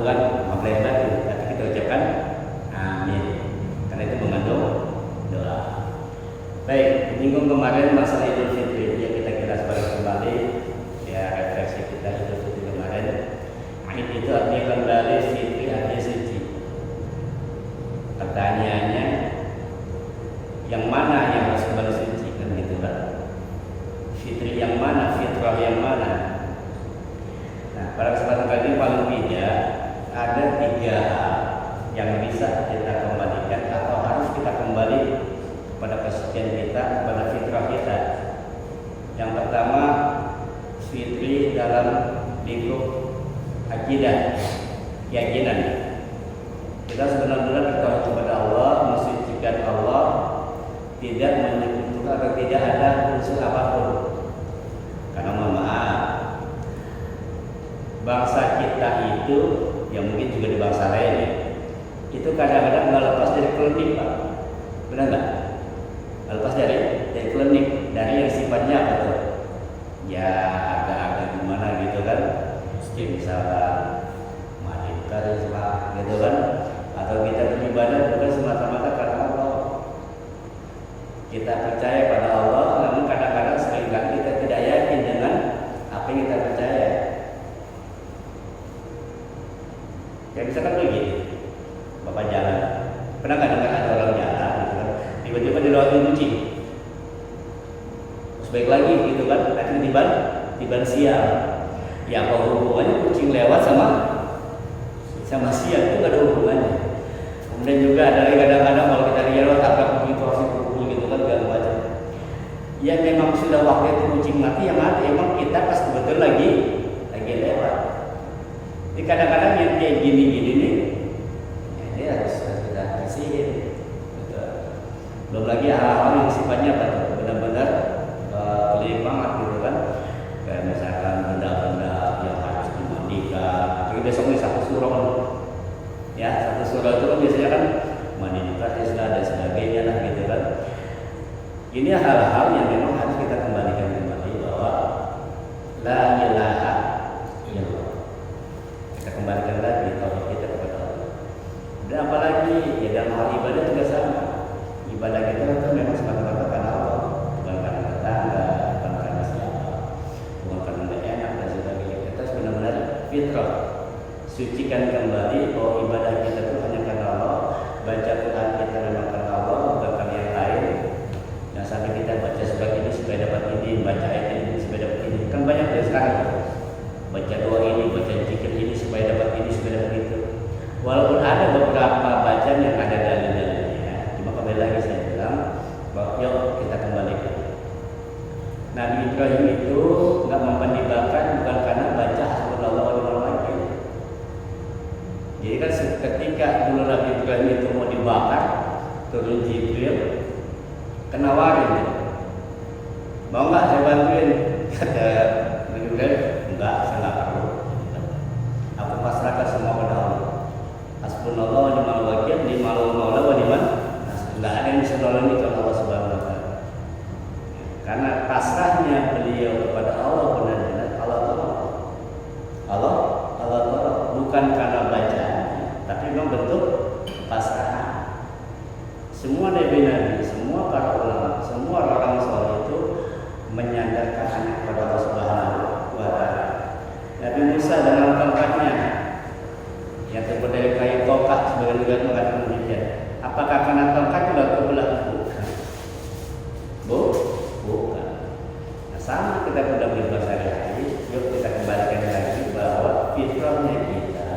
bukan mempelai batu, tapi kita ucapkan amin. Karena itu mengandung dia kembali fitri artinya suci. Pertanyaannya, yang mana yang harus kembali suci kan gitu kan? Fitri yang mana, fitrah yang mana? Nah, pada kesempatan kali ini paling tidak ada 3 hal yang bisa kita kembalikan atau harus kita kembali kepada kesucian kita, kepada fitrah kita. Yang pertama, fitri dalam lingkup akidah, keyakinan. Kita benar-benar bertauhid kepada Allah, mensucikan Allah, tidak menyekutukan atau tidak ada unsur apapun. Karena mohon maaf, bangsa kita itu, yang mungkin juga di bangsa lain, itu kadang-kadang nggak lepas dari klinik, Pak. Benar nggak? Nggak lepas dari klinik, dari yang sifatnya apa tuh? Ya agak-agak gimana gitu kan? Ya misalkan mandikan lah, gitu kan? Atau kita beribadah bukan semata-mata karena Allah. Kita percaya pada Allah, namun kadang-kadang seringkali kita tidak yakin dengan apa yang kita percaya. Ya misalkan begini, Bapak jalan, pernah nggak dengar ada orang jalan, gitu kan? Tiba-tiba dilewatin kucing, terus baik lagi, gitu kan? Nanti tiba siang, ya apa hubungannya kucing lewat sama siang? Itu nggak ada hubungannya. Kemudian juga ada lagi kadang-kadang kalau kita lihat atap begitu harus pukul gitu kan, gak macam. Ya memang sudah waktu itu kucing mati, yang mati emang kita pas kebetulan lagi lewat. Jadi kadang-kadang yang kayak gini-gini nih, ya ini harus kita kasihin. Gitu. Belum lagi hal-hal yang sifatnya benar-benar pelik banget gitu kan. Kayak misalkan benda-benda yang harus dimandikan. Tapi besok nih satu surah, ya satu surah itu kan biasanya kan mandi Islam dan sebagainya lah gitu kan. Ini hal-hal yang memang harus kita kembalikan kembali bahwa la ilaha illallah. Kita kembalikan lagi tauhid kita kepada Allah. Dan apalagi ya dalam hal ibadah juga sama. Ibadah kita itu memang semata-mata karena Allah, bukan karena tetangga, bukan karena siapa, bukan karena tidak enak dan sebagainya. Kita benar-benar fitrah. Sucikan kembali bahwa ibadah kita itu hanya karena Allah. Baca Quran kita memang karena Allah, bukan karena yang lain. Nah sampai kita baca sebab ini supaya dapat ini, baca ayat ini supaya dapat ini. Kan banyak dari sekarang. Baca doa ini, baca zikir ini supaya dapat ini, supaya dapat itu. Walaupun ada beberapa bacaan yang ada dalil-dalilnya, cuma kembali lagi saya bilang bahwa yuk kita kembalikan. Nabi Ibrahim itu nggak mempertimbangkan bukan karena baca hasbunallahu wa ni'mal wakil. Jadi kan ketika dulu Nabi Ibrahim itu mau dibakar, turun Jibril, kenawarin, mau nggak saya bantuin? Kata Nabi Ibrahim, enggak, saya nggak perlu. Aku pasrahkan semua pada Allah. Hasbunallahu wa ni'mal wakil, ni'mal maula wa ni'mal nasir. Enggak ada yang bisa nolong itu Allah Subhanahu wa taala. Karena pasrahnya beliau kepada Allah benar-benar Allah tolong, bukan karena bacaan, tapi memang bentuk pasrahan. Semua nabi-nabi, semua para ulama, semua orang soleh itu menyandarkan hanya kepada Allah Subhanahu wa taala. Nabi Musa dengan tongkatnya yang terbuat dari kayu tokak sebagian juga mengatakan demikian. Apakah karena tongkat juga kebelah? Bukan. Nah, sama kita sudah beribadah sehari-hari, yuk kita kembalikan lagi bahwa fitrahnya kita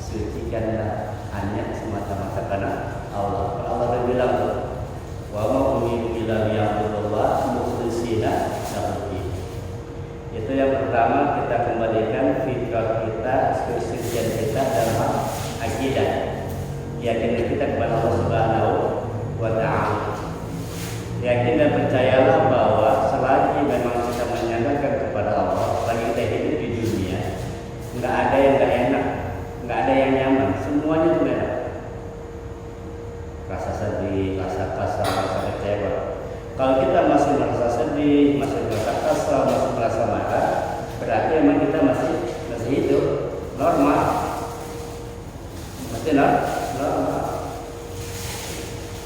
sucikanlah hanya semata-mata karena Allah. Allah berbilang, wa ma umiru illa liya'budullah mukhlishina lahu-d-din. Itu yang pertama, kita kembalikan fitrah kita, kesucian kita dalam akidah. Keyakinan kita kepada Allah Subhanahu wa taala. Yakin dan percayalah bahwa selagi memang kita menyandarkan kepada Allah, selagi kita hidup di dunia, nggak ada yang nggak enak, nggak ada yang nyaman, semuanya itu enak. Rasa sedih, rasa kasar, rasa kecewa. Kalau kita masih merasa sedih, masih merasa kasar, masih merasa marah, berarti memang kita masih hidup normal, masih normal.